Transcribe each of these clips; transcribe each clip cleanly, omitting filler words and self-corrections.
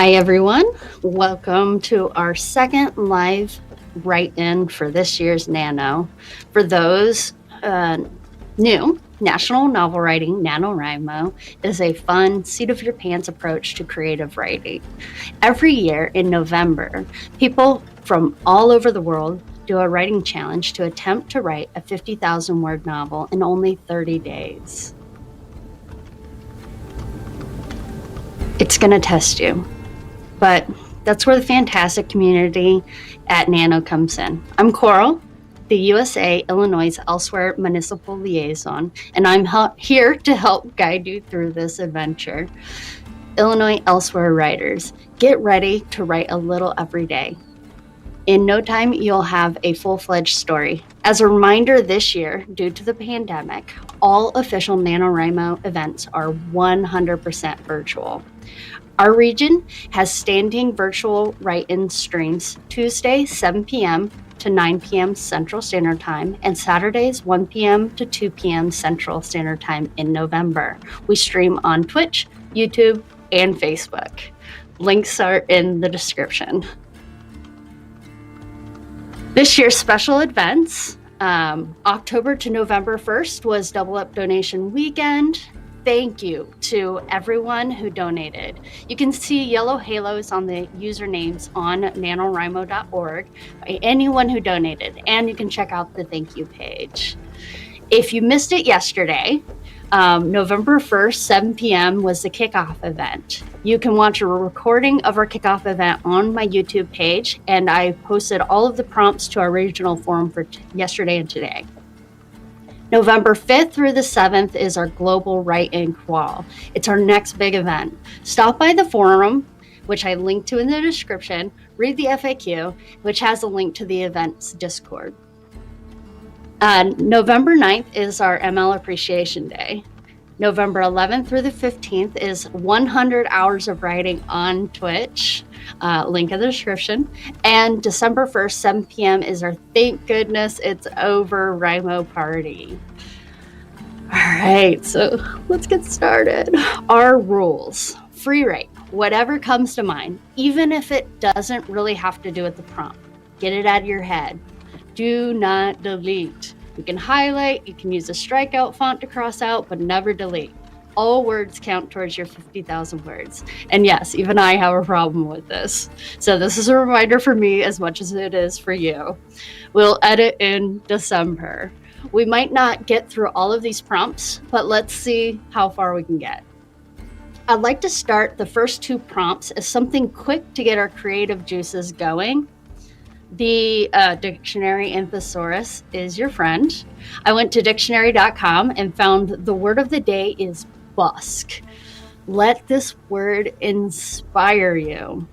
Hi, everyone. Welcome to our second live write-in for this year's NaNo. For those new, National Novel Writing NaNoWriMo is a fun, seat-of-your-pants approach to creative writing. Every year in November, people from all over the world do a writing challenge to attempt to write a 50,000-word novel in only 30 days. It's going to test you. But that's where the fantastic community at NaNo comes in. I'm Coral, the USA, Illinois, Elsewhere Municipal Liaison, and I'm here to help guide you through this adventure. Illinois Elsewhere writers, get ready to write a little every day. In no time, you'll have a full-fledged story. As a reminder, this year, due to the pandemic, all official NaNoWriMo events are 100% virtual. Our region has standing virtual write-in streams Tuesday, 7 p.m. to 9 p.m. Central Standard Time, and Saturdays, 1 p.m. to 2 p.m. Central Standard Time in November. We stream on Twitch, YouTube, and Facebook. Links are in the description. This year's special events, October to November 1st was Double Up Donation Weekend. Thank you to everyone who donated. You can see yellow halos on the usernames on NaNoWriMo.org by anyone who donated, and you can check out the thank you page. If you missed it yesterday, November 1st, 7 p.m. was the Kickoff event. You can watch a recording of our Kickoff event on my YouTube page, and I posted all of the prompts to our regional forum for yesterday and today. November 5th through the 7th is our Global Write-In Crawl. It's our next big event. Stop by the forum, which I linked to in the description, read the FAQ, which has a link to the event's Discord. November 9th is our ML Appreciation Day. November 11th through the 15th is 100 hours of writing on Twitch, link in the description. And December 1st, 7 p.m. is our Thank Goodness It's Over Rimo party. All right, so let's get started. Our rules: free write, whatever comes to mind, even if it doesn't really have to do with the prompt. Get it out of your head. Do not delete. You can highlight, you can use a strikeout font to cross out, but never delete. All words count towards your 50,000 words. And yes, even I have a problem with this. So this is a reminder for me as much as it is for you. We'll edit in December. We might not get through all of these prompts, but let's see how far we can get. I'd like to start the first two prompts as something quick to get our creative juices going. The dictionary and thesaurus is your friend. I went to dictionary.com and found the word of the day is busk. Let this word inspire you.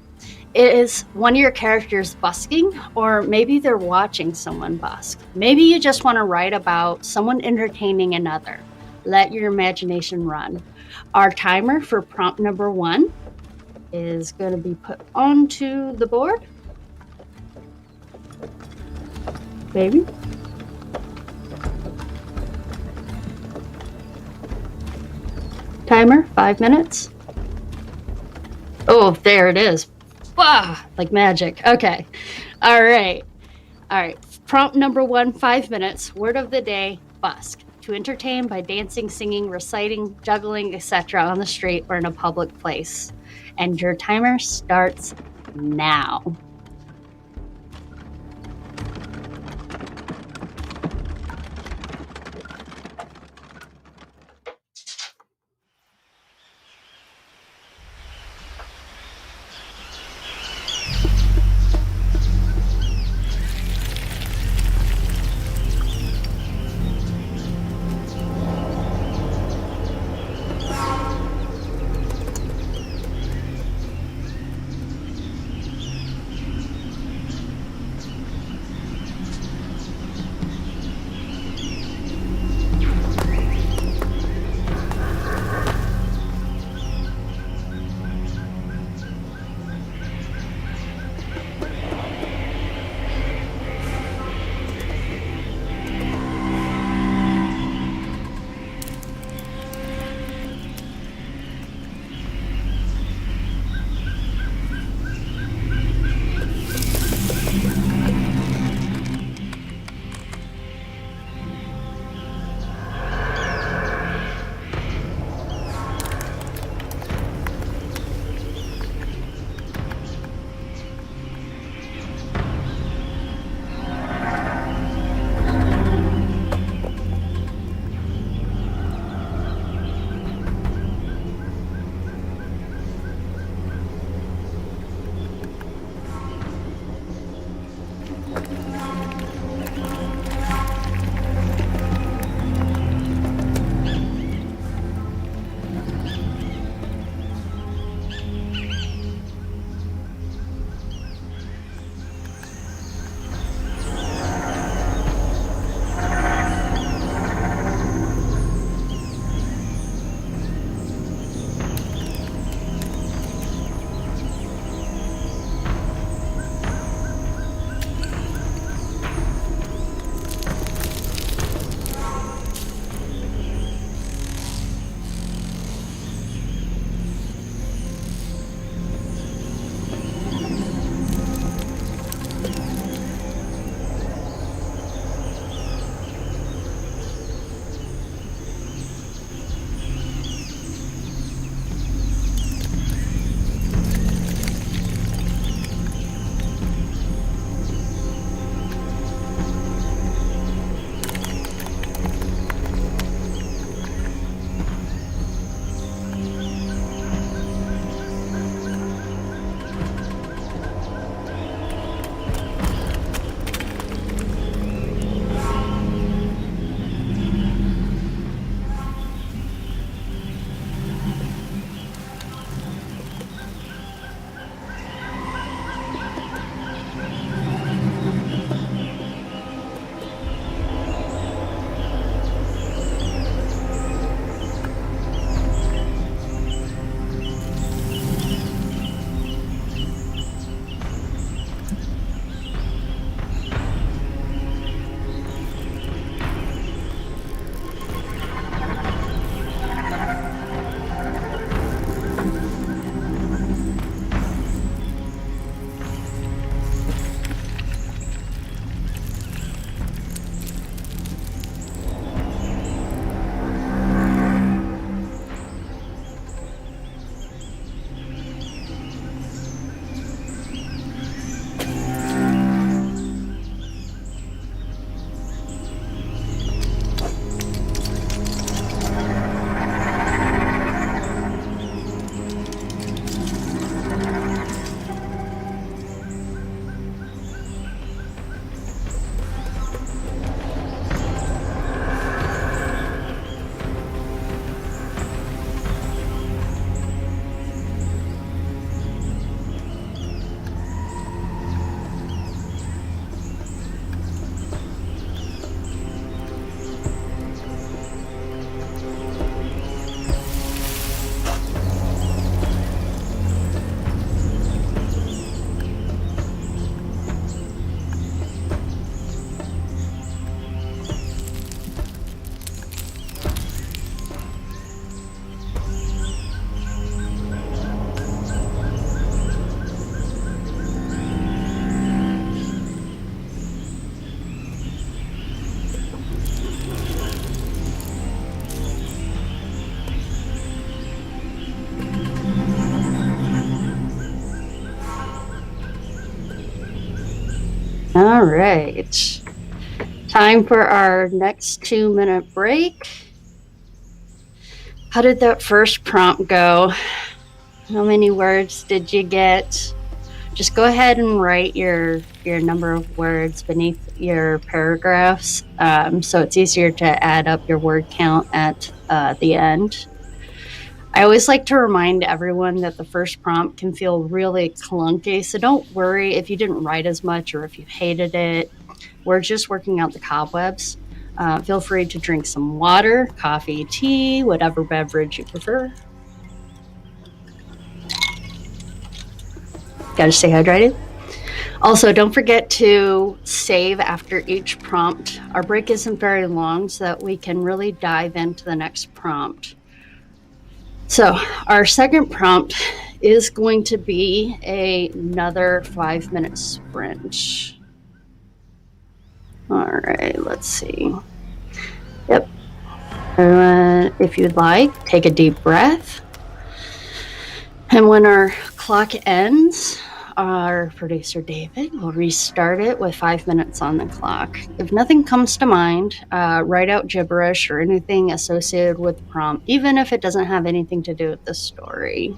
It is one of your characters busking, or maybe they're watching someone busk. Maybe you just want to write about someone entertaining another. Let your imagination run. Our timer for prompt number 1 is going to be put onto the board. Baby. Timer, 5 minutes. Oh, there it is. Wow, like magic. Okay. All right. Prompt number 1, 5 minutes. Word of the day, busk. To entertain by dancing, singing, reciting, juggling, etc. on the street or in a public place. And your timer starts now. All right. Time for our next 2-minute break. How did that first prompt go? How many words did you get? Just go ahead and write your number of words beneath your paragraphs, so it's easier to add up your word count at the end. I always like to remind everyone that the first prompt can feel really clunky, so don't worry if you didn't write as much or if you hated it. We're just working out the cobwebs. Feel free to drink some water, coffee, tea, whatever beverage you prefer. Gotta stay hydrated. Also, don't forget to save after each prompt. Our break isn't very long, so that we can really dive into the next prompt. So our second prompt is going to be another 5-minute sprint. All right, let's see. Yep. If you'd like, take a deep breath. And when our clock ends, our producer David will restart it with 5 minutes on the clock. If nothing comes to mind, write out gibberish or anything associated with the prompt, even if it doesn't have anything to do with the story.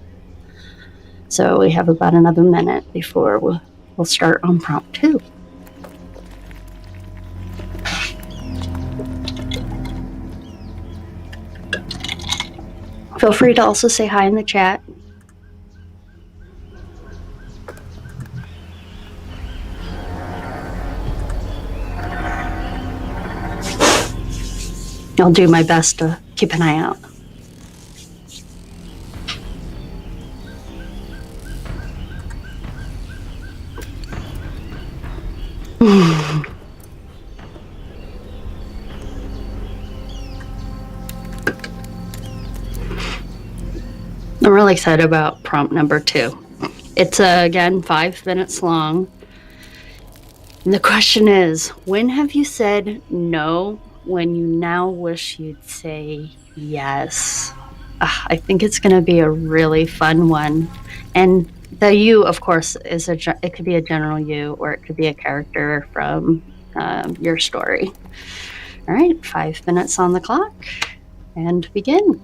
So we have about another minute before we'll start on prompt 2. Feel free to also say hi in the chat. I'll do my best to keep an eye out. I'm really excited about prompt number 2. It's again 5 minutes long. And the question is, when have you said no when you now wish you'd say yes? I think it's going to be a really fun one. And the you, of course, it could be a general you, or it could be a character from your story. All right, 5 minutes on the clock, and begin.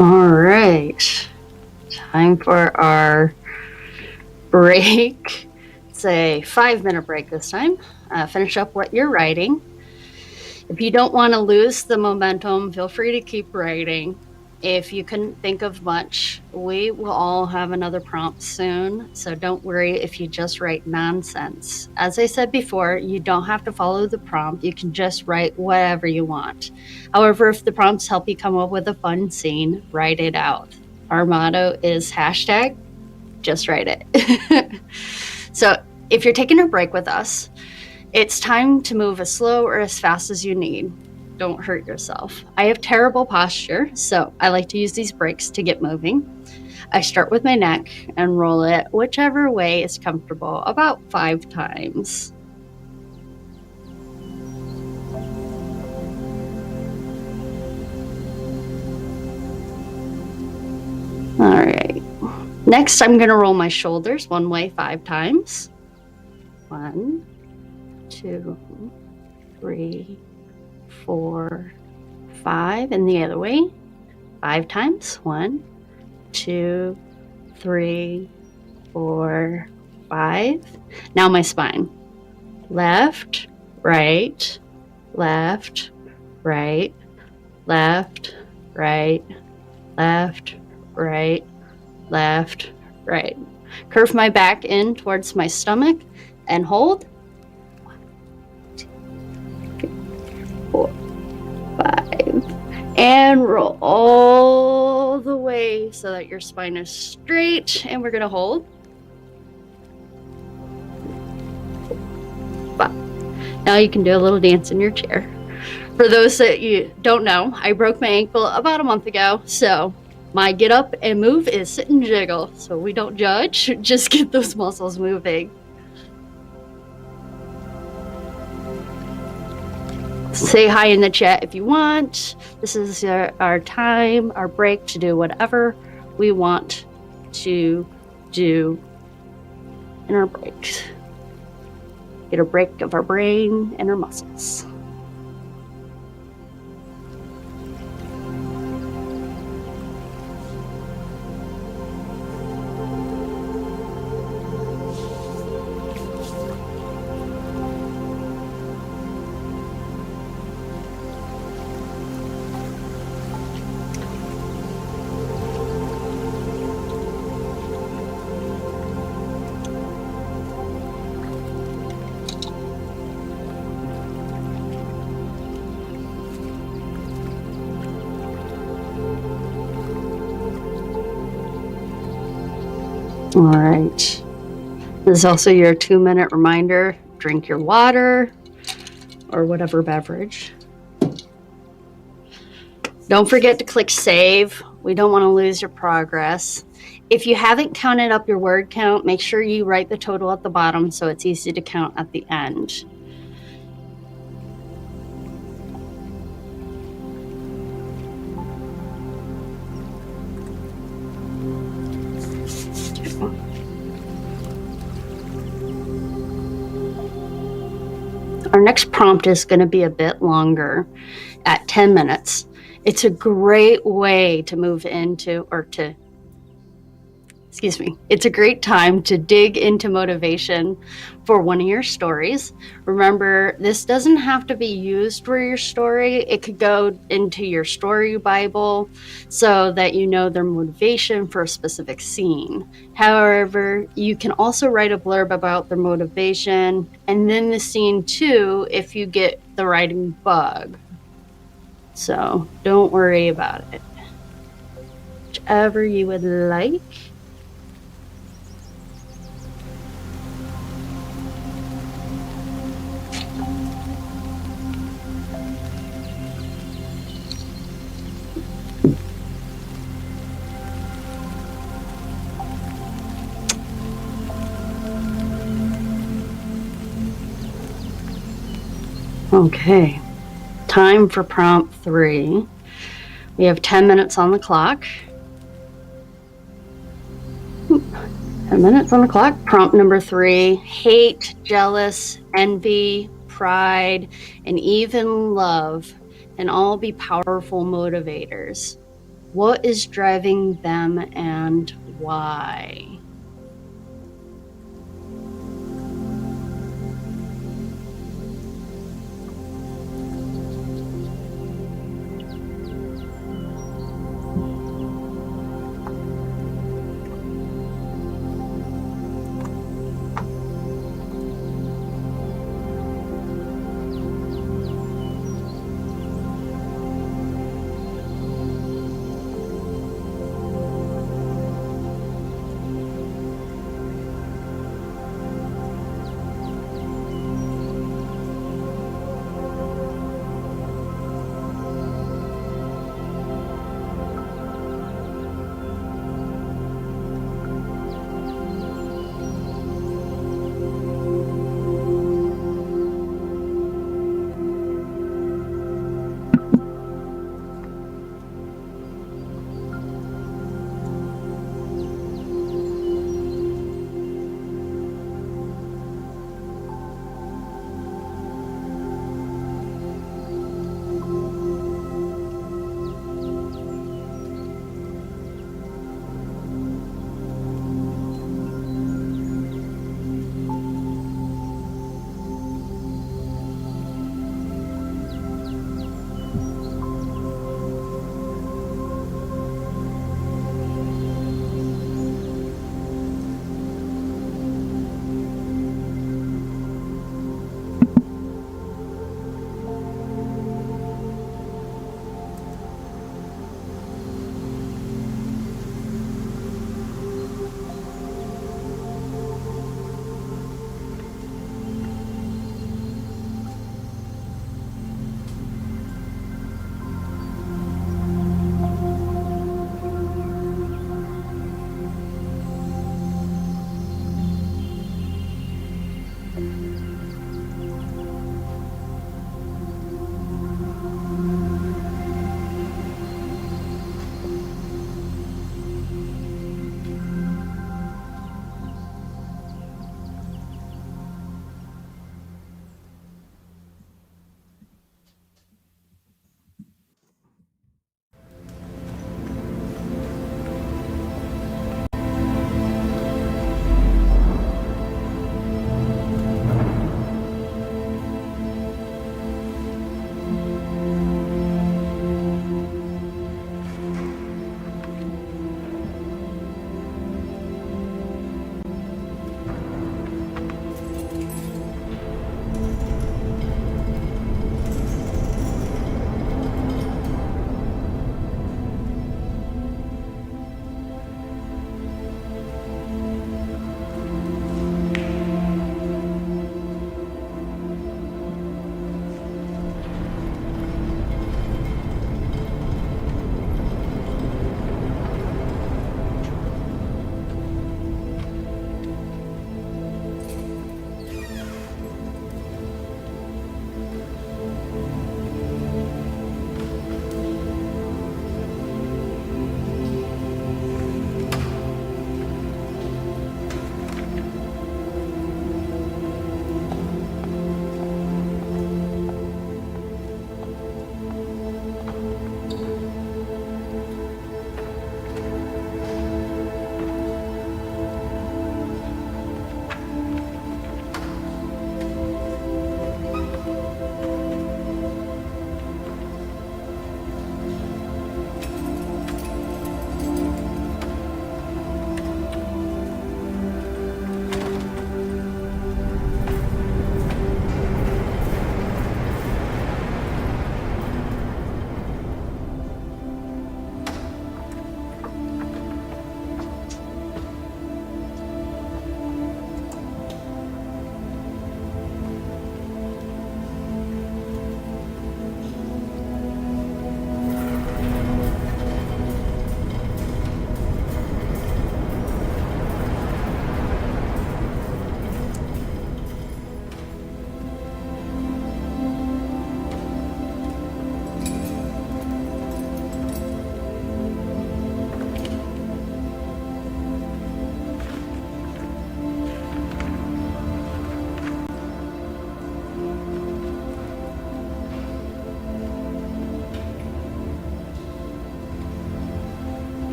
All right. Time for our break. It's a 5-minute break this time. Finish up what you're writing. If you don't want to lose the momentum, feel free to keep writing. If you couldn't think of much, we will all have another prompt soon, so don't worry if you just write nonsense. As I said before, you don't have to follow the prompt. You can just write whatever you want. However, if the prompts help you come up with a fun scene, write it out. Our motto is hashtag, just write it. So if you're taking a break with us, it's time to move as slow or as fast as you need. Don't hurt yourself. I have terrible posture, so I like to use these breaks to get moving. I start with my neck and roll it whichever way is comfortable, about 5 times. All right. Next, I'm going to roll my shoulders one way 5 times. 1, 2, 3, 4, 5, and the other way 5 times. 1, 2, 3, 4, 5. Now my spine. Left, right, left, right, left, right, left, right, left, right. Curve my back in towards my stomach and hold. 1, 2, 3, 4, 5. And roll all the way so that your spine is straight. And we're going to hold. 5. Now you can do a little dance in your chair. For those that you don't know, I broke my ankle about a month ago, so my get up and move is sit and jiggle. So we don't judge, just get those muscles moving. Say hi in the chat if you want. This is our time, our break to do whatever we want to do in our breaks. Get a break of our brain and our muscles. All right. This is also your 2-minute reminder. Drink your water or whatever beverage. Don't forget to click save. We don't want to lose your progress. If you haven't counted up your word count, make sure you write the total at the bottom so it's easy to count at the end. Our next prompt is going to be a bit longer at 10 minutes. It's a great way to move into, it's a great time to dig into motivation for one of your stories. Remember, this doesn't have to be used for your story. It could go into your story Bible so that you know their motivation for a specific scene. However, you can also write a blurb about their motivation and then the scene too if you get the writing bug. So don't worry about it. Whichever you would like. Okay, time for prompt 3. We have 10 minutes on the clock. 10 minutes on the clock. Prompt number 3, hate, jealous, envy, pride, and even love can all be powerful motivators. What is driving them and why?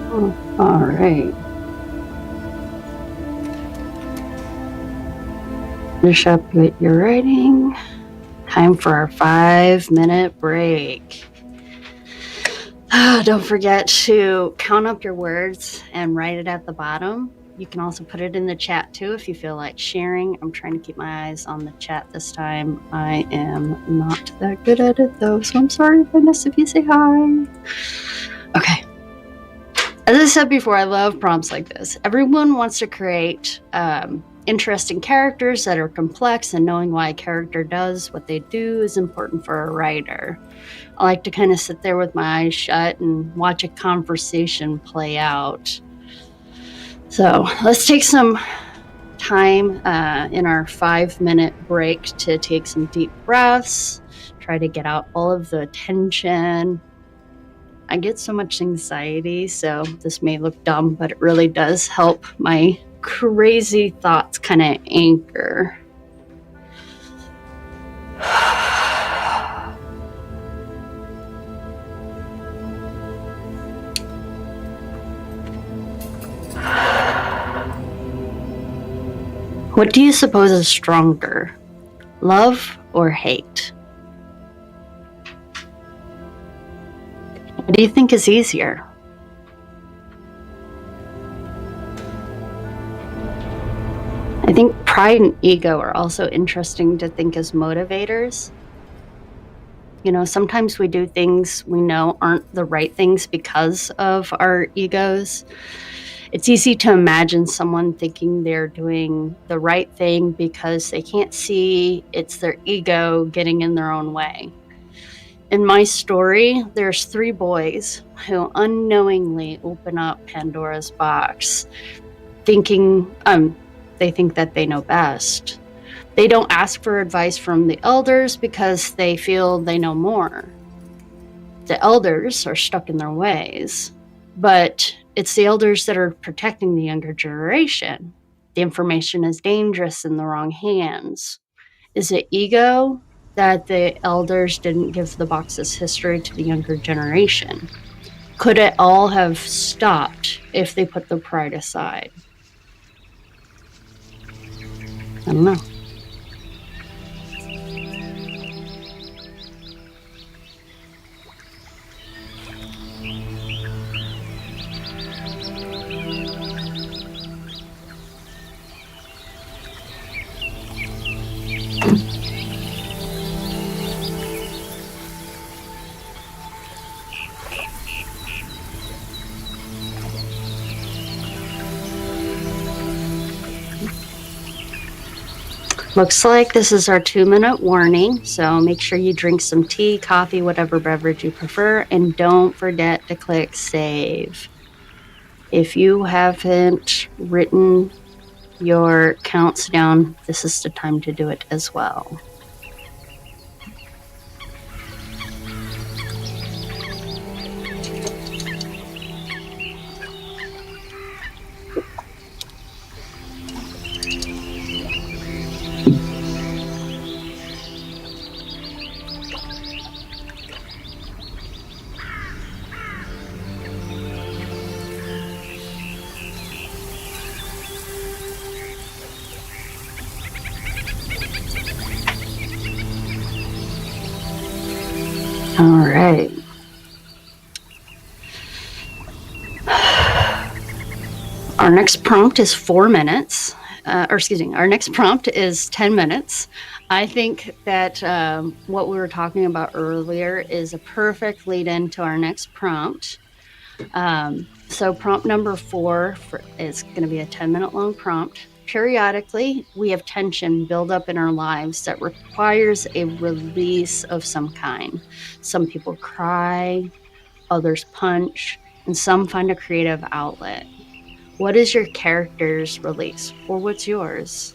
All right. Finish up with your writing. Time for our 5-minute break. Don't forget to count up your words and write it at the bottom. You can also put it in the chat too if you feel like sharing. I'm trying to keep my eyes on the chat this time. I am not that good at it though, so I'm sorry if I miss if you say hi. Okay. As I said before, I love prompts like this. Everyone wants to create interesting characters that are complex, and knowing why a character does what they do is important for a writer. I like to kind of sit there with my eyes shut and watch a conversation play out. So let's take some time in our 5-minute break to take some deep breaths, try to get out all of the tension. I get so much anxiety, so this may look dumb, but it really does help my crazy thoughts kind of anchor. What do you suppose is stronger, love or hate? What do you think is easier? I think pride and ego are also interesting to think as motivators. You know, sometimes we do things we know aren't the right things because of our egos. It's easy to imagine someone thinking they're doing the right thing because they can't see it's their ego getting in their own way. In my story, there's 3 boys who unknowingly open up Pandora's box, thinking they think that they know best. They don't ask for advice from the elders because they feel they know more. The elders are stuck in their ways, but it's the elders that are protecting the younger generation. The information is dangerous in the wrong hands. Is it ego that the elders didn't give the box's history to the younger generation? Could it all have stopped if they put the pride aside? I don't know. Looks like this is our 2-minute warning, so make sure you drink some tea, coffee, whatever beverage you prefer, and don't forget to click save. If you haven't written your counts down, this is the time to do it as well. All right. Our next prompt is 4 minutes. Our next prompt is 10 minutes. I think that what we were talking about earlier is a perfect lead in to our next prompt. So prompt number 4 is going to be a 10-minute long prompt. Periodically, we have tension build up in our lives that requires a release of some kind. Some people cry, others punch, and some find a creative outlet. What is your character's release, or what's yours?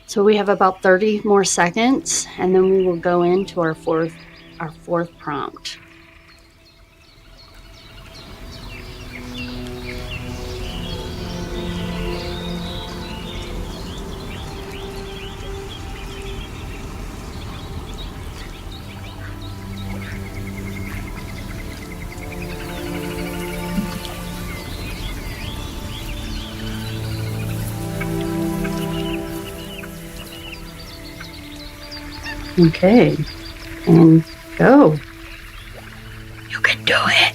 So we have about 30 more seconds, and then we will go into our fourth prompt. Okay. And go. You can do it.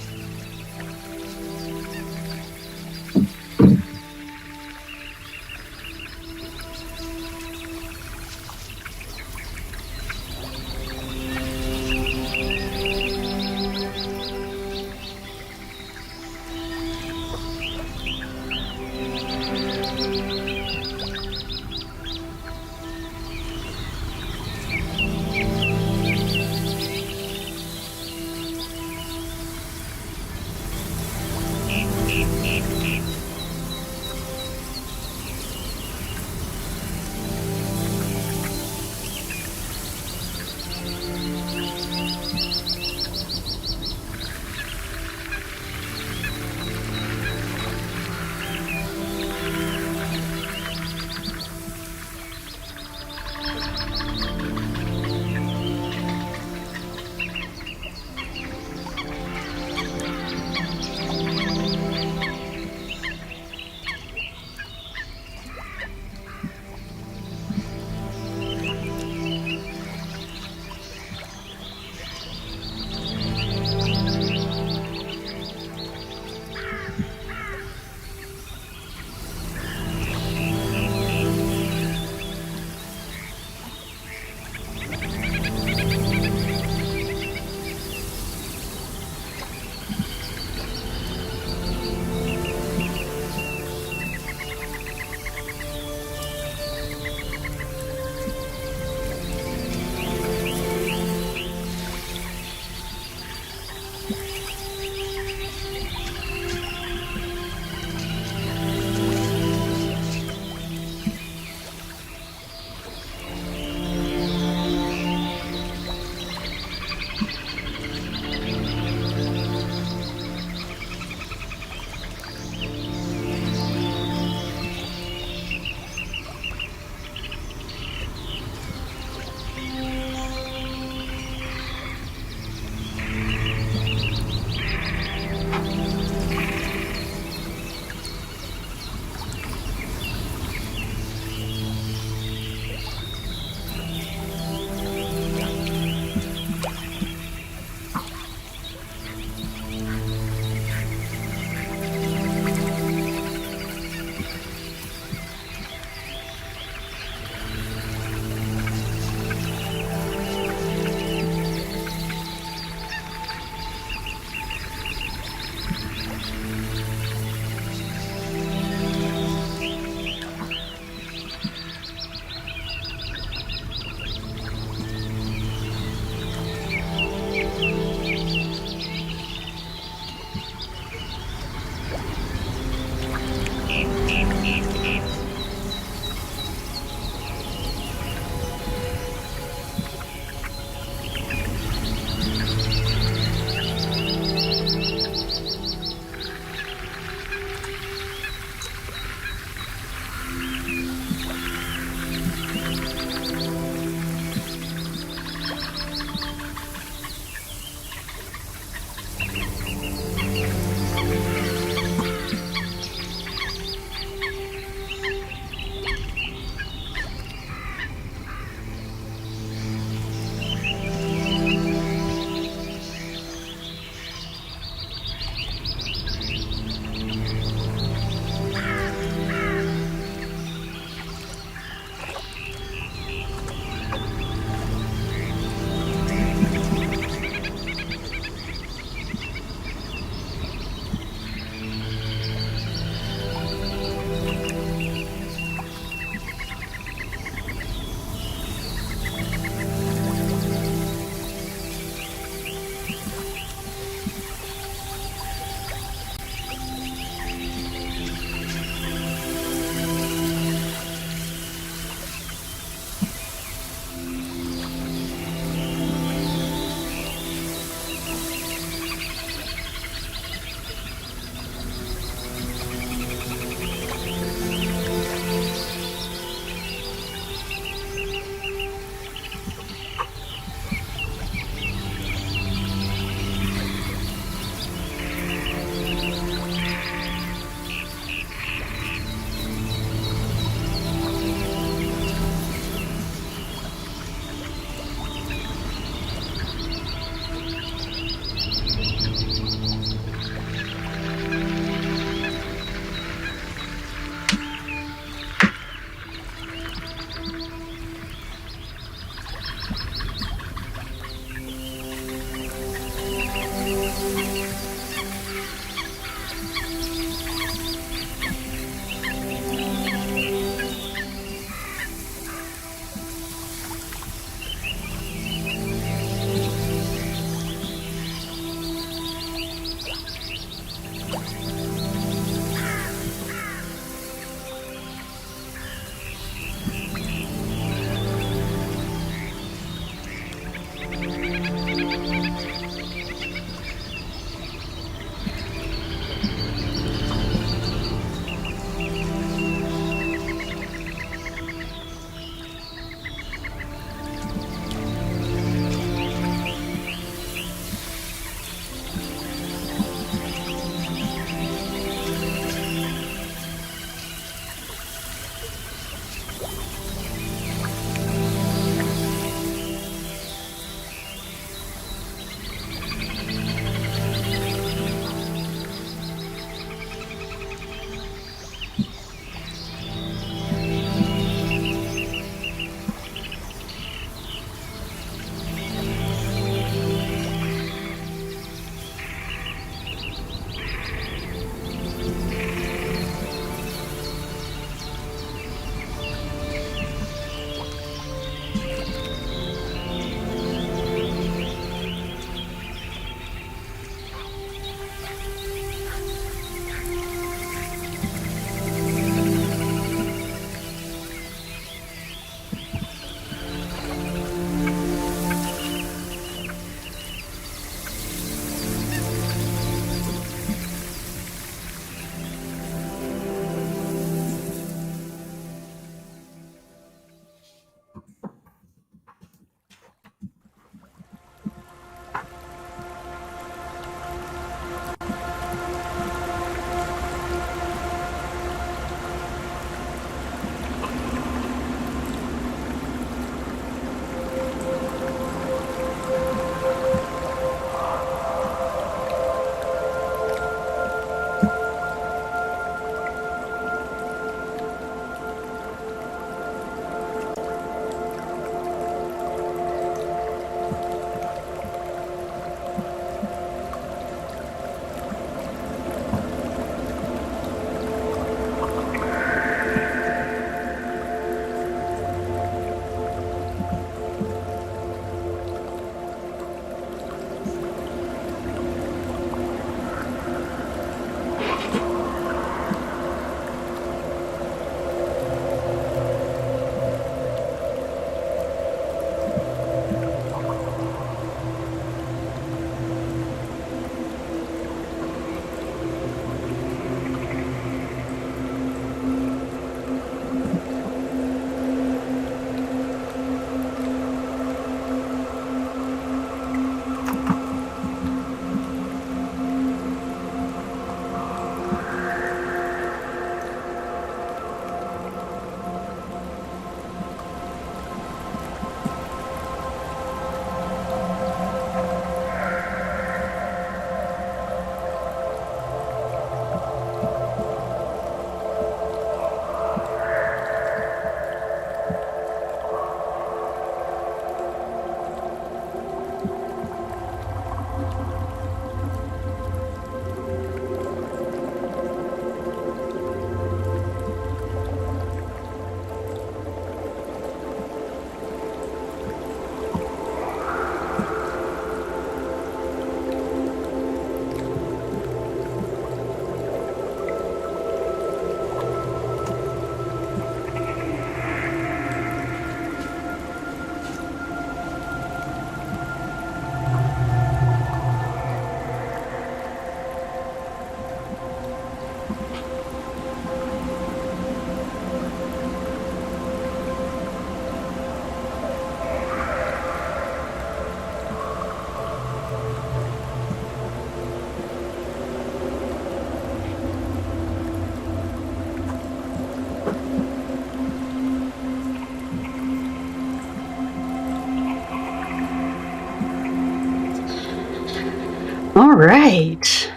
All right.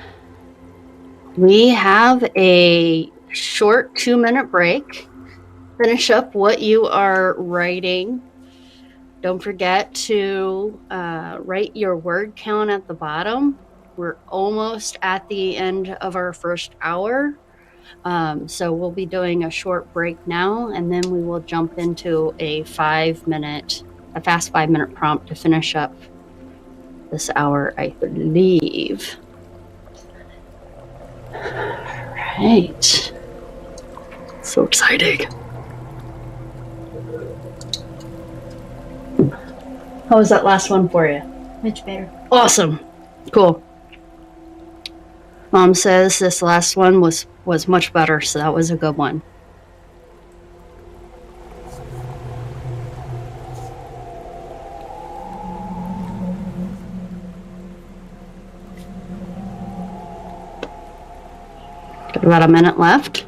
We have a short 2-minute break. Finish up what you are writing. Don't forget to write your word count at the bottom. We're almost at the end of our first hour. So we'll be doing a short break now, and then we will jump into a fast 5-minute prompt to finish up this hour, I believe. All right. So exciting. How was that last one for you? Much better. Awesome. Cool. Mom says this last one was much better, so that was a good one. Got about a minute left.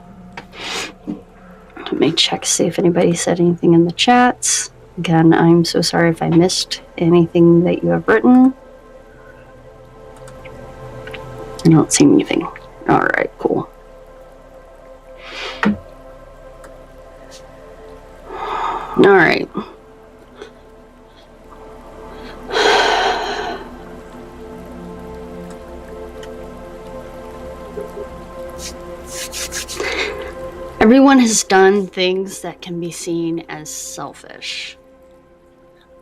Let me check, see if anybody said anything in the chats. Again, I'm so sorry if I missed anything that you have written. I don't see anything. All right, cool. All right. Everyone has done things that can be seen as selfish.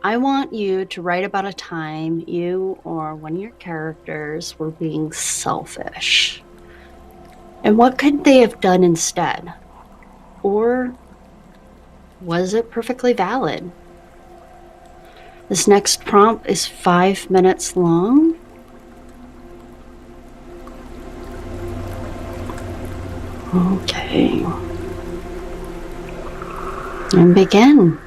I want you to write about a time you or one of your characters were being selfish. And what could they have done instead? Or was it perfectly valid? This next prompt is 5 minutes long. Okay. And begin.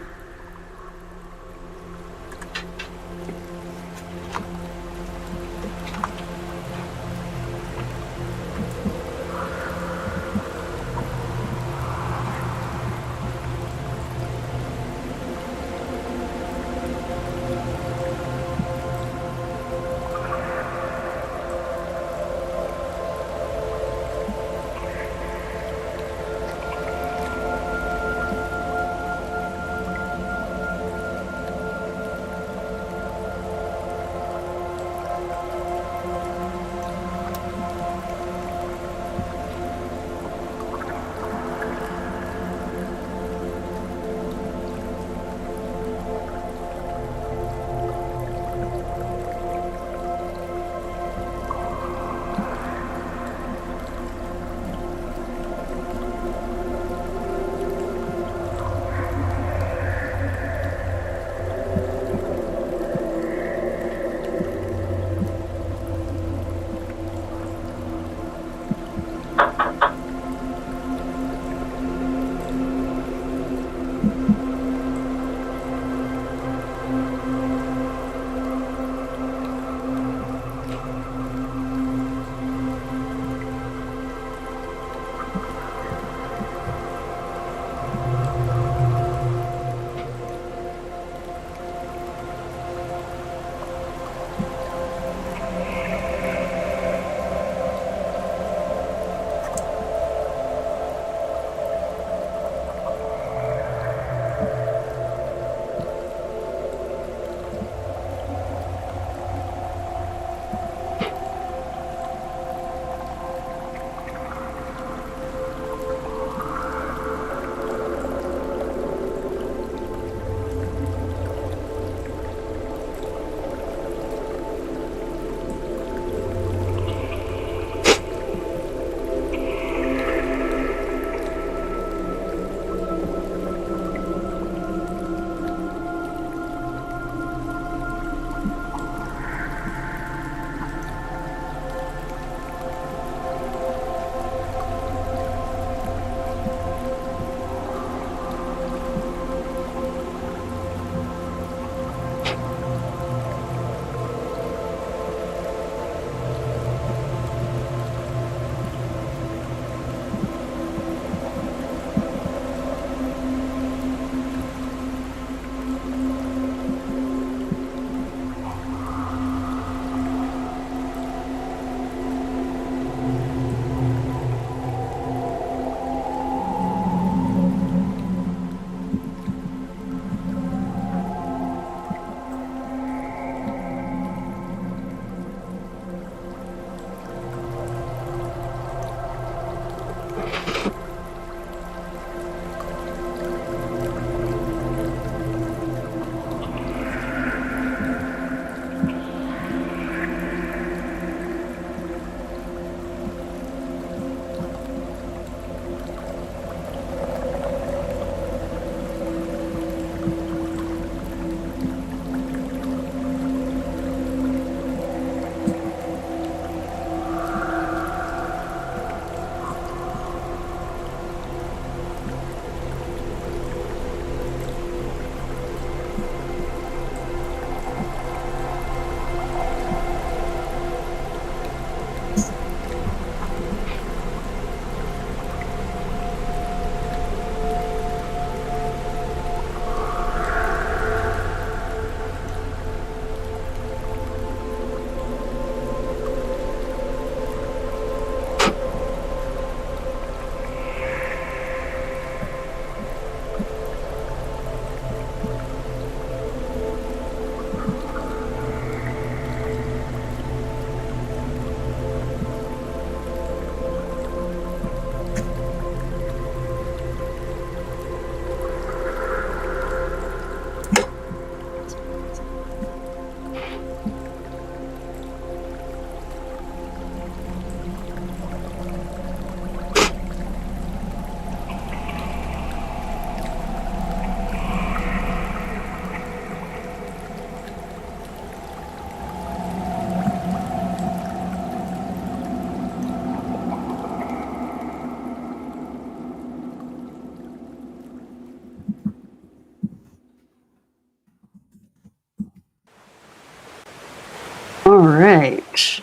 right.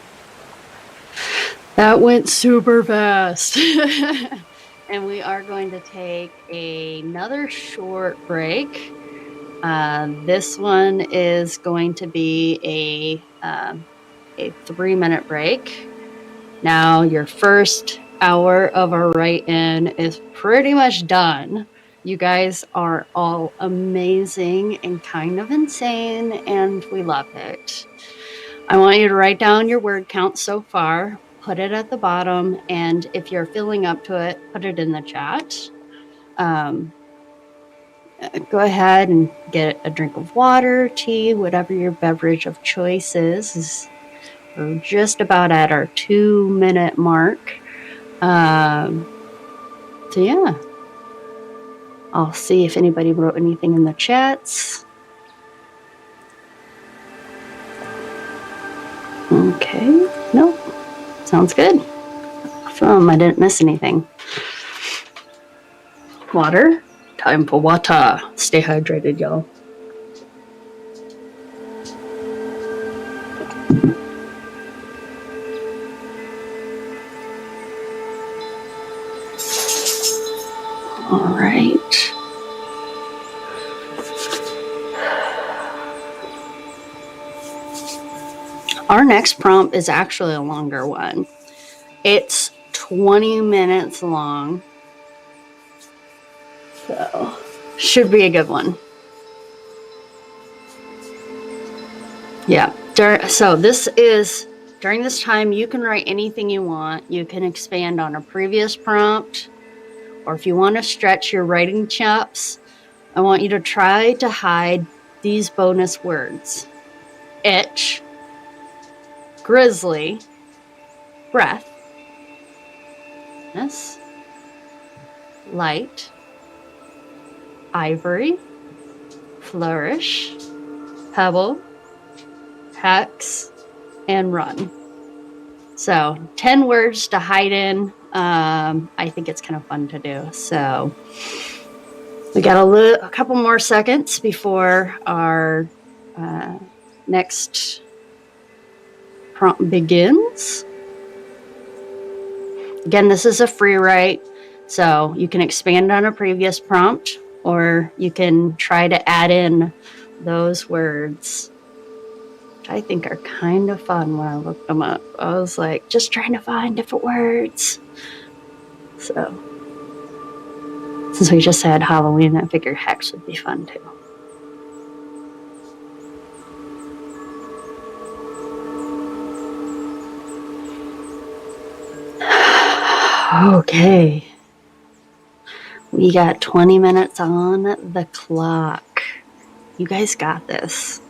That went super fast. And we are going to take another short break. This one is going to be a 3-minute break. Now, your first hour of our write-in is pretty much done. You guys are all amazing and kind of insane, and we love it. I want you to write down your word count so far, put it at the bottom, and if you're feeling up to it, put it in the chat. Go ahead and get a drink of water, tea, whatever your beverage of choice is. We're just about at our 2-minute mark. So yeah, I'll see if anybody wrote anything in the chats. Okay, nope, sounds good. Awesome, I didn't miss anything. Water, time for water. Stay hydrated, y'all. All right. Our next prompt is actually a longer one. It's 20 minutes long. So, should be a good one. Yeah. So this is, during this time, you can write anything you want. You can expand on a previous prompt. Or if you want to stretch your writing chops, I want you to try to hide these bonus words. Itch, grizzly, breath, light, ivory, flourish, pebble, hex, and run. So 10 words to hide in. I think it's kind of fun to do. So we got a couple more seconds before our next prompt begins. Again, this is a free write, so you can expand on a previous prompt, or you can try to add in those words, which I think are kind of fun when I looked them up. I was like, just trying to find different words. So, since we just had Halloween, I figured hex would be fun too. Okay. We got 20 minutes on the clock. You guys got this.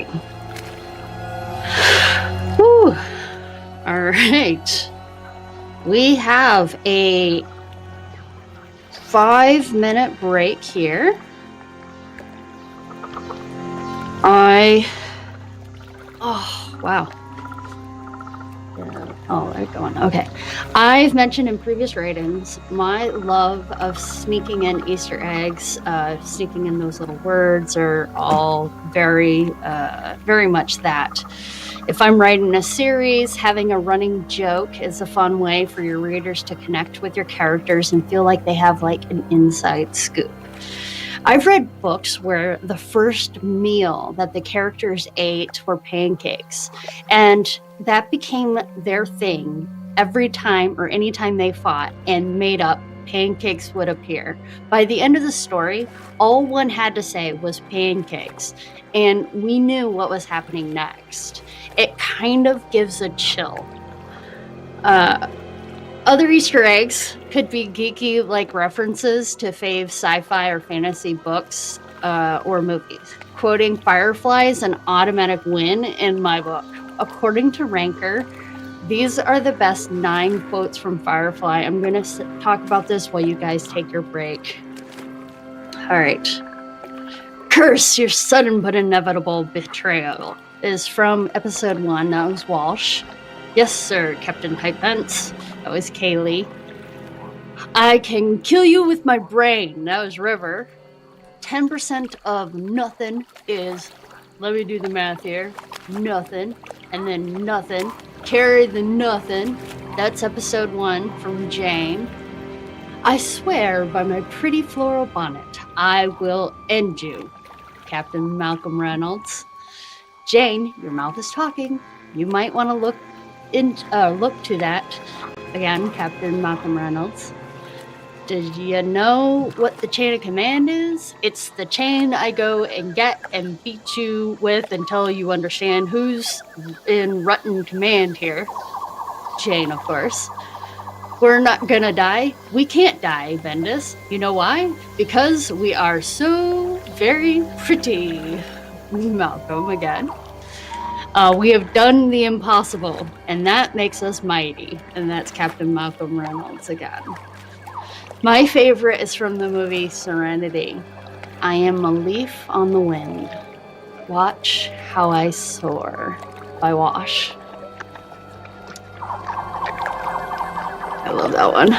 story. Whew. All right. We have a 5-minute break here. Oh, wow. Oh, they're going. Okay. I've mentioned in previous write-ins my love of sneaking in Easter eggs, sneaking in those little words are all very much that. If I'm writing a series, having a running joke is a fun way for your readers to connect with your characters and feel like they have like an inside scoop. I've read books where the first meal that the characters ate were pancakes, and that became their thing every time or anytime they fought, and made up pancakes would appear. By the end of the story, all one had to say was pancakes, and we knew what was happening next. It kind of gives a chill. Other Easter eggs could be geeky like references to fave sci-fi or fantasy books or movies. Quoting Firefly is an automatic win in my book. According to Ranker, these are the best 9 quotes from Firefly. I'm going to talk about this while you guys take your break. All right. Curse your sudden but inevitable betrayal is from episode 1. That was Walsh. Yes, sir, Captain Hypence. That was Kaylee. I can kill you with my brain. That was River. 10% of nothing is, let me do the math here, nothing, and then nothing. Carry the nothing. That's episode 1 from Jane. I swear by my pretty floral bonnet, I will end you, Captain Malcolm Reynolds. Jane, your mouth is talking. You might want to look to that. Again, Captain Malcolm Reynolds. Did you know what the chain of command is? It's the chain I go and get and beat you with until you understand who's in Rutten command here. Jane, of course. We're not gonna die. We can't die, Bendis. You know why? Because we are so very pretty. Malcolm again. We have done the impossible, and that makes us mighty. And that's Captain Malcolm Reynolds again. My favorite is from the movie Serenity. I am a leaf on the wind. Watch how I soar, by Wash. I love that one.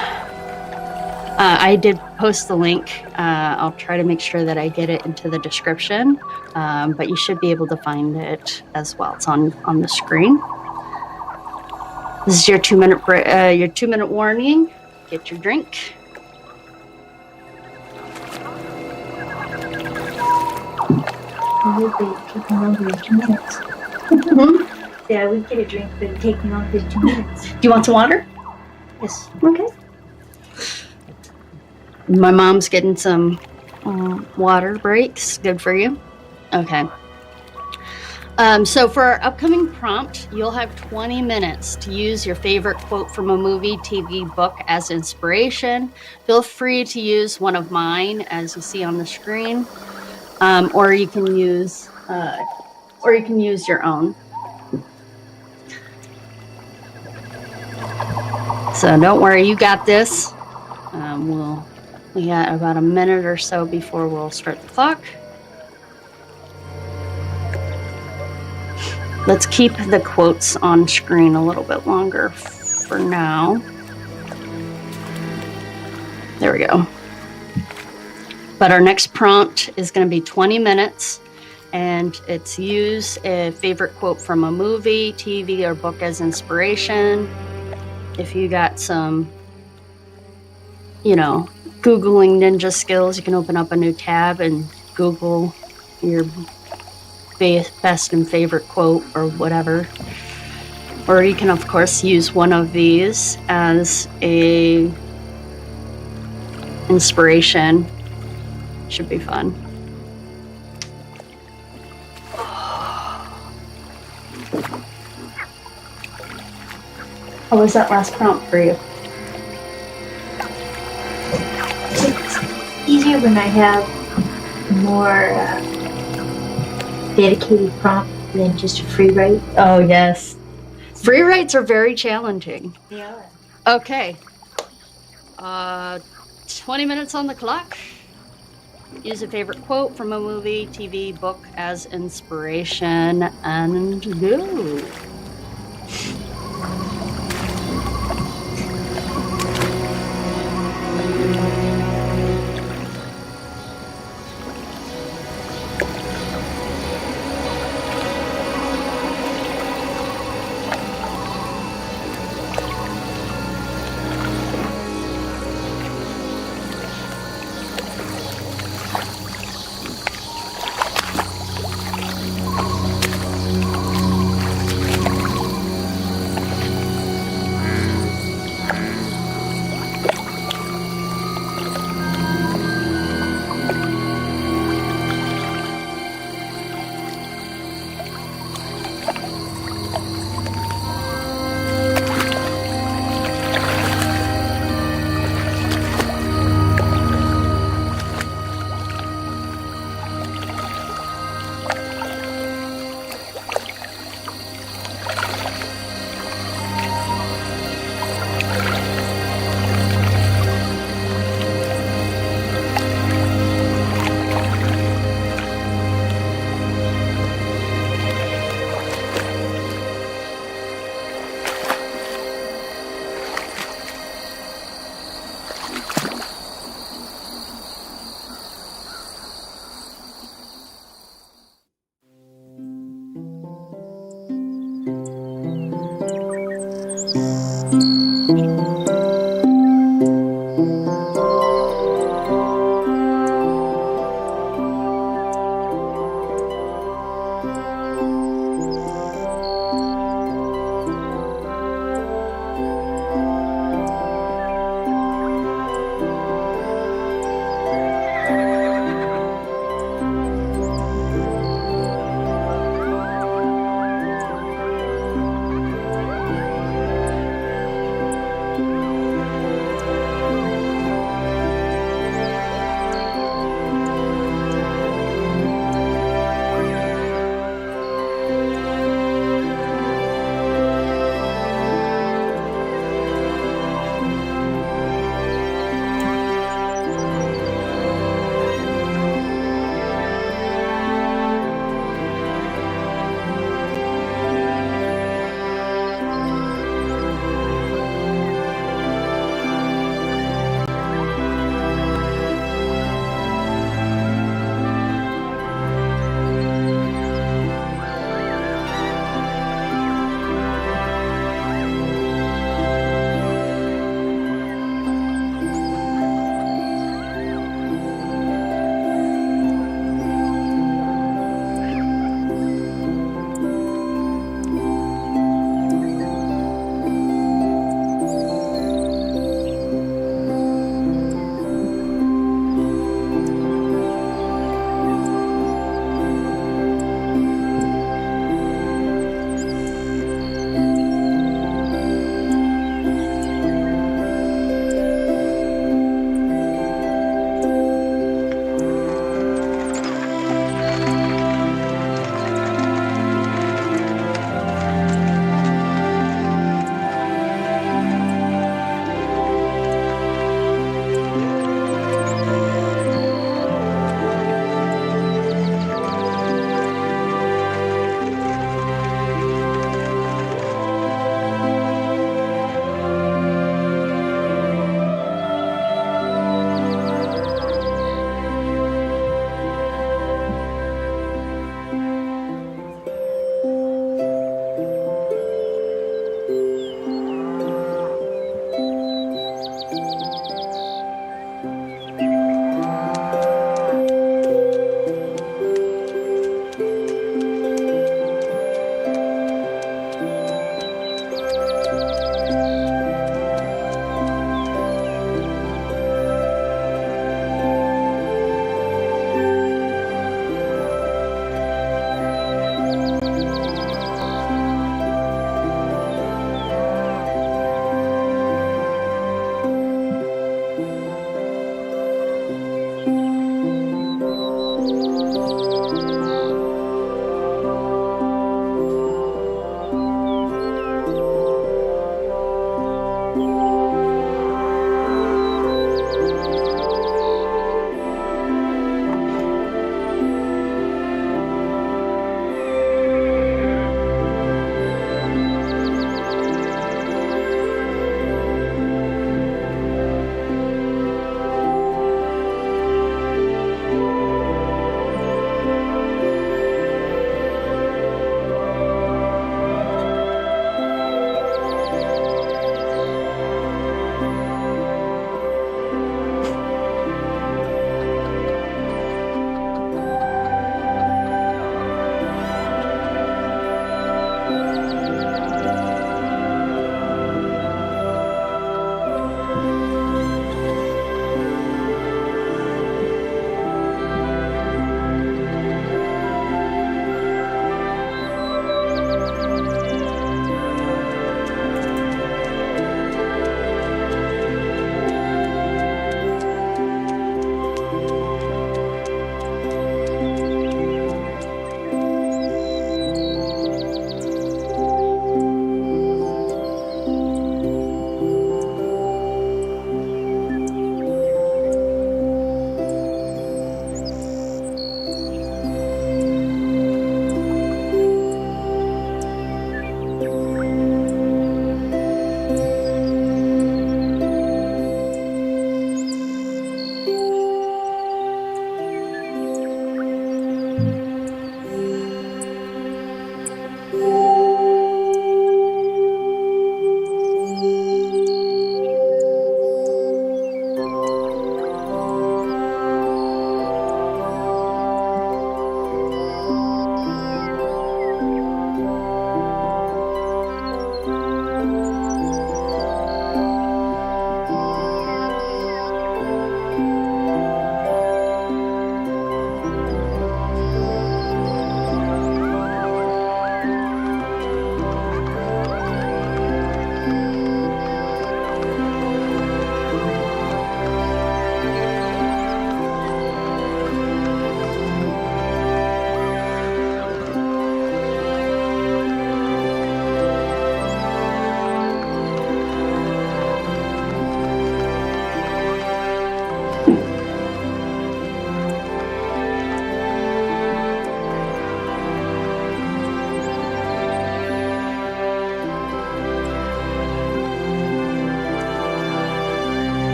I did post the link. I'll try to make sure that I get it into the description, but you should be able to find it as well. It's on the screen. This is your 2-minute warning. Get your drink. We'll be taking longer than 2 minutes. Mm-hmm. Yeah, we get a drink, but it's taking longer than 2 minutes. Do you want some water? Yes. Okay. My mom's getting some water breaks. Good for you. Okay. So for our upcoming prompt, you'll have 20 minutes to use your favorite quote from a movie, TV, book as inspiration. Feel free to use one of mine, as you see on the screen, or you can use your own. So don't worry, you got this. We got about a minute or so before we'll start the clock. Let's keep the quotes on screen a little bit longer for now. There we go. But our next prompt is going to be 20 minutes, and it's use a favorite quote from a movie, TV, or book as inspiration. If you got some, Googling ninja skills, you can open up a new tab and Google your best and favorite quote or whatever. Or you can, of course, use one of these as a inspiration. Should be fun. How was that last prompt for you? It's easier when I have more dedicated prompt than just a free write. Oh, yes. Free writes are very challenging. They are. Okay. 20 minutes on the clock. Use a favorite quote from a movie, TV, book as inspiration, and go.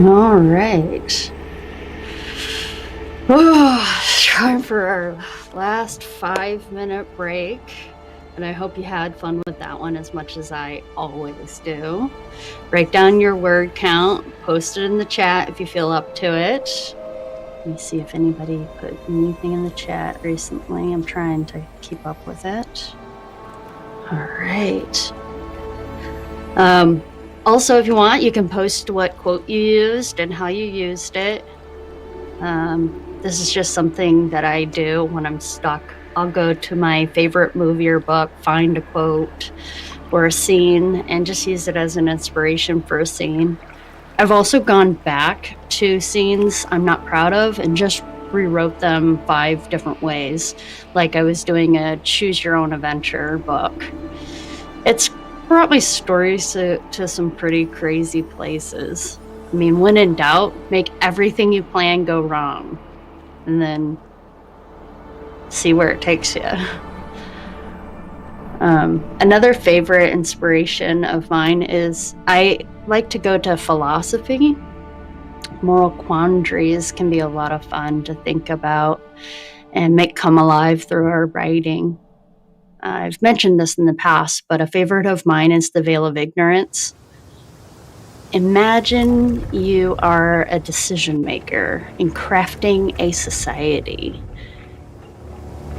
All right. Oh, time for our last 5-minute break. And I hope you had fun with that one as much as I always do. Write down your word count, post it in the chat if you feel up to it. Let me see if anybody put anything in the chat recently. I'm trying to keep up with it. All right. Also, if you want, you can post what quote you used and how you used it. This is just something that I do when I'm stuck. I'll go to my favorite movie or book, find a quote or a scene, and just use it as an inspiration for a scene. I've also gone back to scenes I'm not proud of and just rewrote them 5 different ways. Like I was doing a choose your own adventure book. It's brought my stories to some pretty crazy places. I mean, when in doubt, make everything you plan go wrong and then see where it takes you. Another favorite inspiration of mine is I like to go to philosophy. Moral quandaries can be a lot of fun to think about and make come alive through our writing. I've mentioned this in the past, but a favorite of mine is the veil of ignorance. Imagine you are a decision maker in crafting a society.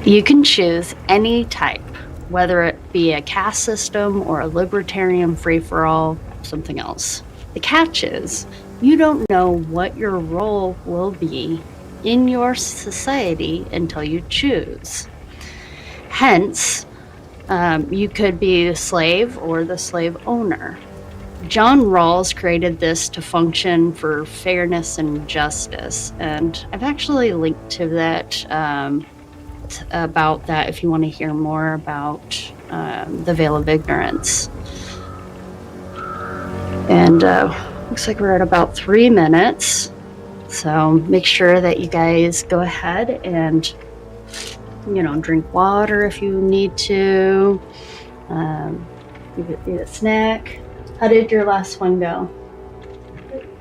You can choose any type, whether it be a caste system or a libertarian free-for-all, something else. The catch is, you don't know what your role will be in your society until you choose. Hence, you could be the slave or the slave owner. John Rawls created this to function for fairness and justice, and I've actually linked to that about that if you want to hear more about the veil of ignorance. And looks like we're at about 3 minutes, so make sure that you guys go ahead and drink water if you need to. Eat a snack. How did your last one go?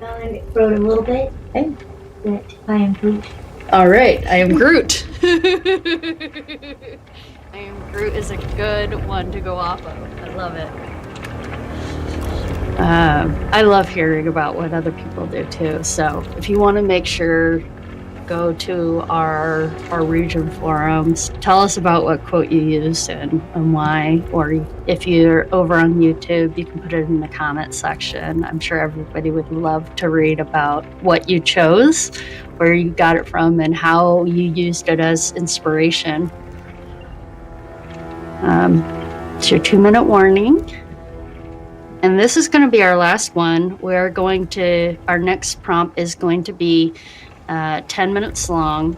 I wrote a little bit. Okay. That I am Groot. All right, I am Groot. I am Groot is a good one to go off of. I love it. I love hearing about what other people do too. So if you want to make sure, go to our region forums, tell us about what quote you used and why, or if you're over on YouTube, you can put it in the comment section. I'm sure everybody would love to read about what you chose, where you got it from, and how you used it as inspiration. It's your 2-minute warning. And this is going to be our last one. Our next prompt is going to be 10 minutes long.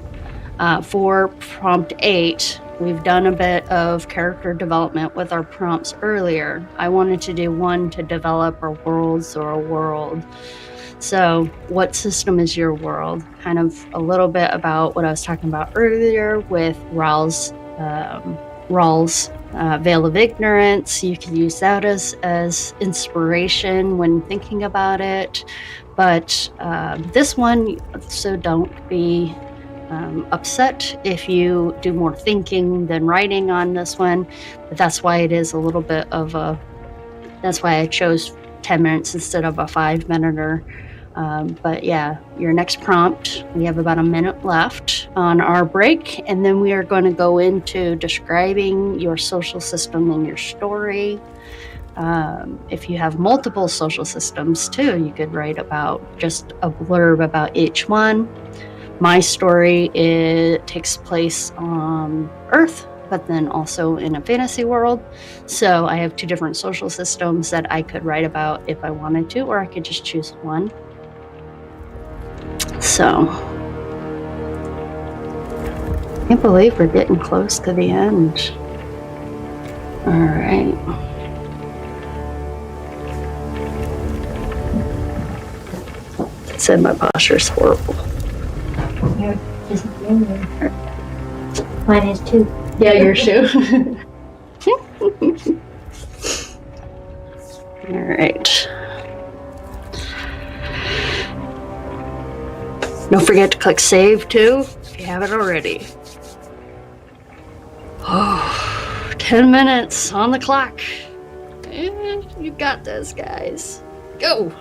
For prompt 8, we've done a bit of character development with our prompts earlier. I wanted to do one to develop our worlds or a world. So what system is your world? Kind of a little bit about what I was talking about earlier with Rawls' veil of ignorance. You can use that as inspiration when thinking about it. But this one, so don't be upset if you do more thinking than writing on this one. But that's why it is a little bit of that's why I chose 10 minutes instead of a 5-minute. But yeah, your next prompt, we have about a minute left on our break, and then we are going to go into describing your social system in your story. If you have multiple social systems too, you could write about just a blurb about each one. My story, it takes place on Earth, but then also in a fantasy world. So I have 2 different social systems that I could write about if I wanted to, or I could just choose one. So, I can't believe we're getting close to the end. All right. Said my posture's horrible. Yours isn't the only one. Mine is too. Yeah, your shoe. All right. Don't forget to click save too, if you haven't already. Oh, 10 minutes on the clock. You got this, guys. Go.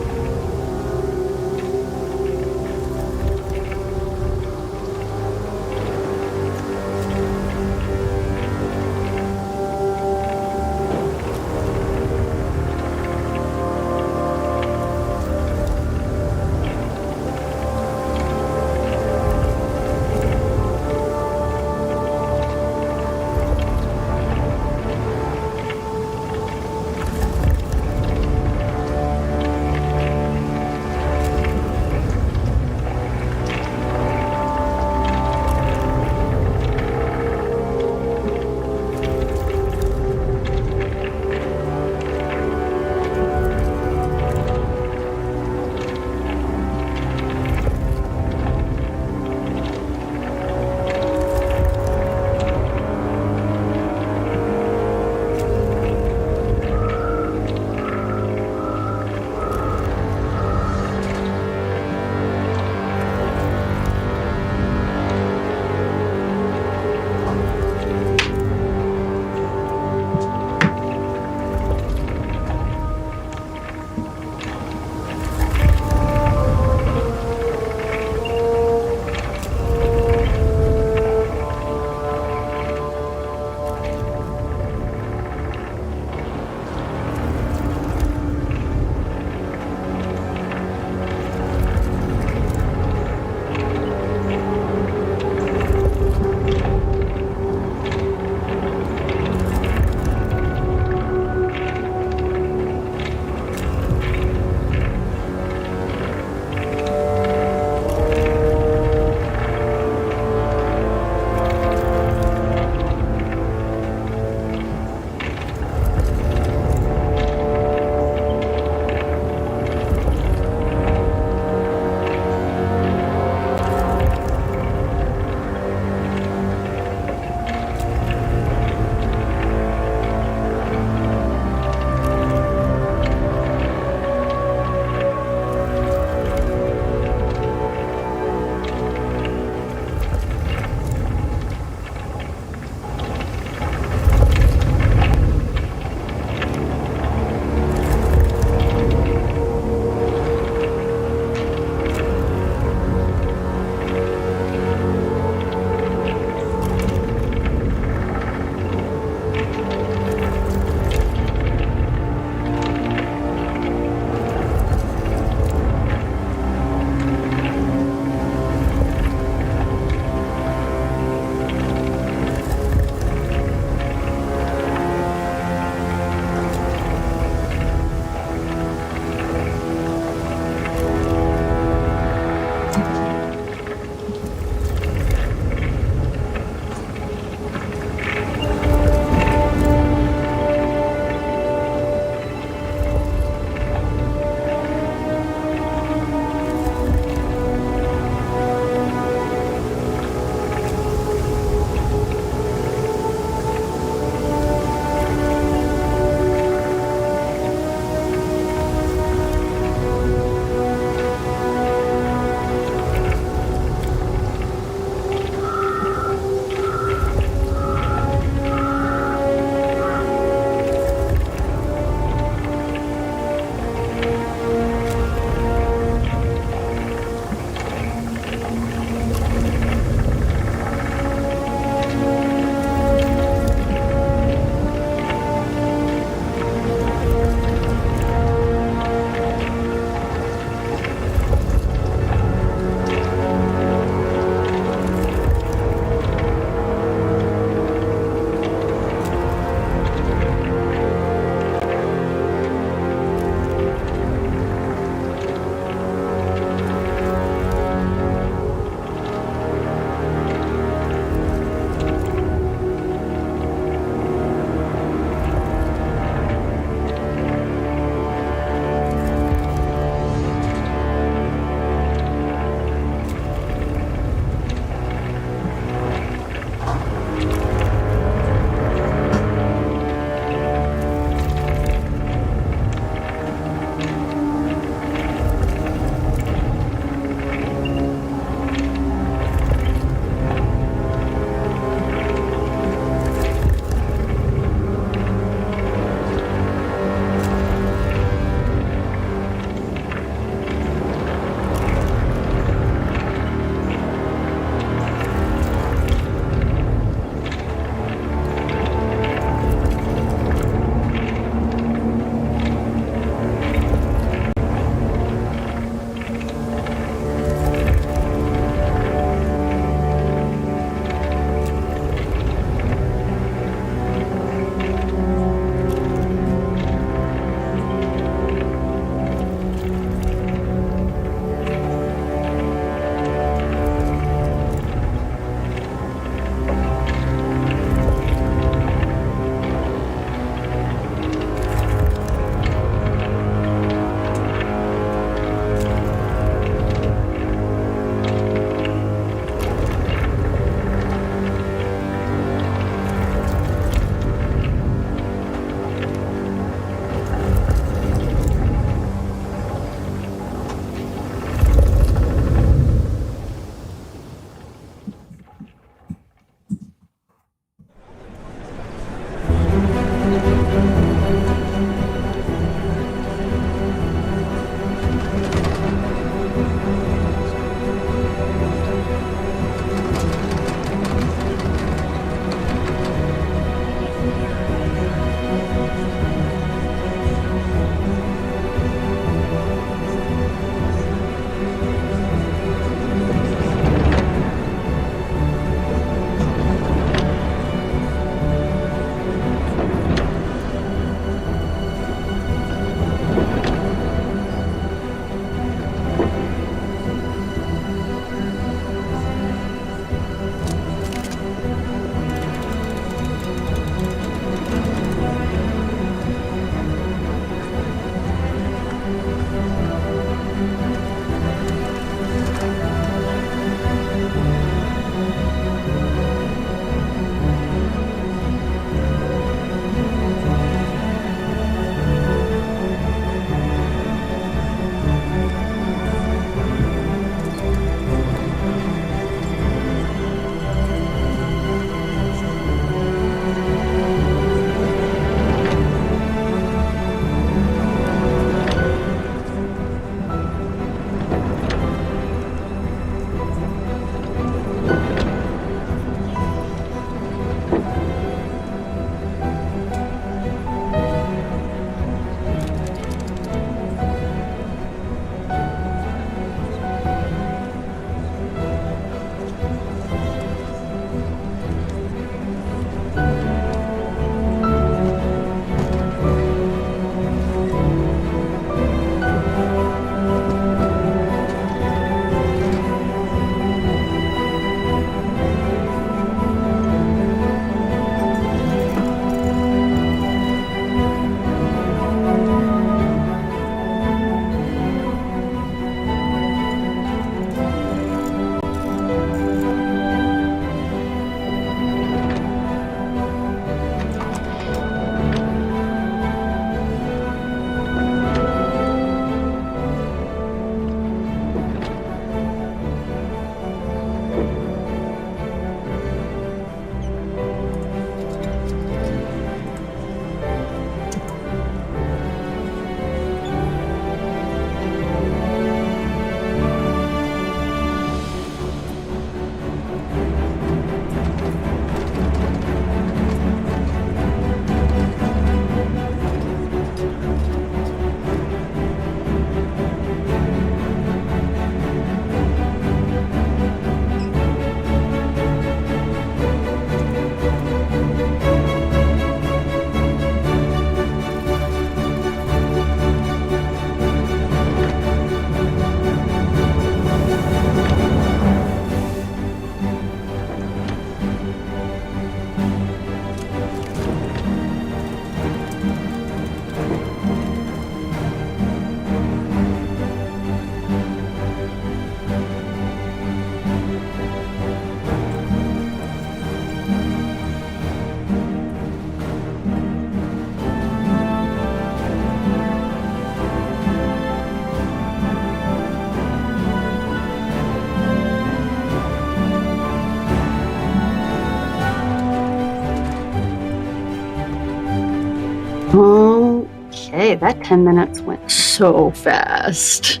Okay, that 10 minutes went so fast.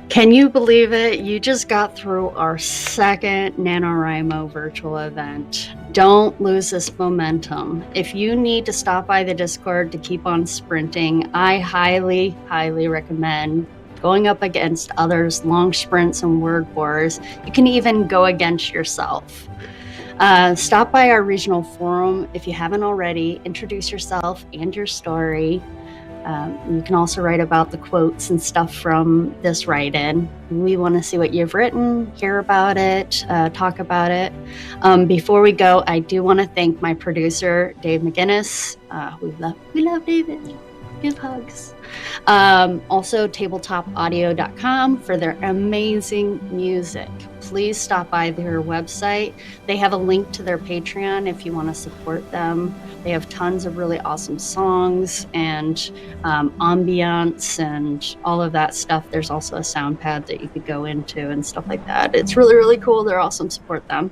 Can you believe it? You just got through our second NaNoWriMo virtual event. Don't lose this momentum. If you need to stop by the Discord to keep on sprinting, I highly, highly recommend going up against others' long sprints and word wars. You can even go against yourself. Stop by our regional forum if you haven't already. Introduce yourself and your story. You can also write about the quotes and stuff from this write-in. We want to see what you've written, hear about it, talk about it. Before we go, I do want to thank my producer, Dave McGinnis. We love David. Give hugs. Also, tabletopaudio.com for their amazing music. Please stop by their website. They have a link to their Patreon if you want to support them. They have tons of really awesome songs and ambiance and all of that stuff. There's also a sound pad that you could go into and stuff like that. It's really, really cool. They're awesome. Support them.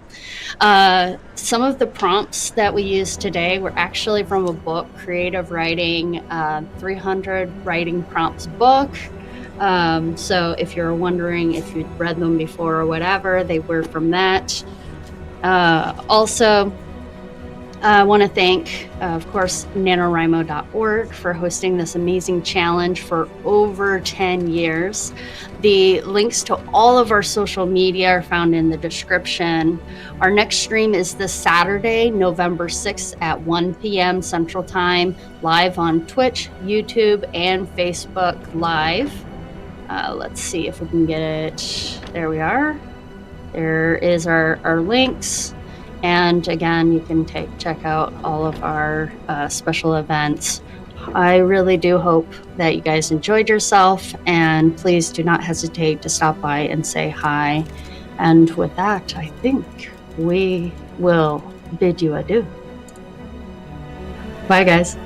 Some of the prompts that we used today were actually from a book, Creative Writing, 300 Writing Prompts book. So if you're wondering if you'd read them before or whatever, they were from that. Also, I want to thank, of course, NaNoWriMo.org for hosting this amazing challenge for over 10 years. The links to all of our social media are found in the description. Our next stream is this Saturday, November 6th at 1 p.m. Central Time, live on Twitch, YouTube, and Facebook Live. Let's see if we can get it. There we are. There is our links. And again, you can check out all of our special events. I really do hope that you guys enjoyed yourself, and please do not hesitate to stop by and say hi. And with that, I think we will bid you adieu. Bye, guys.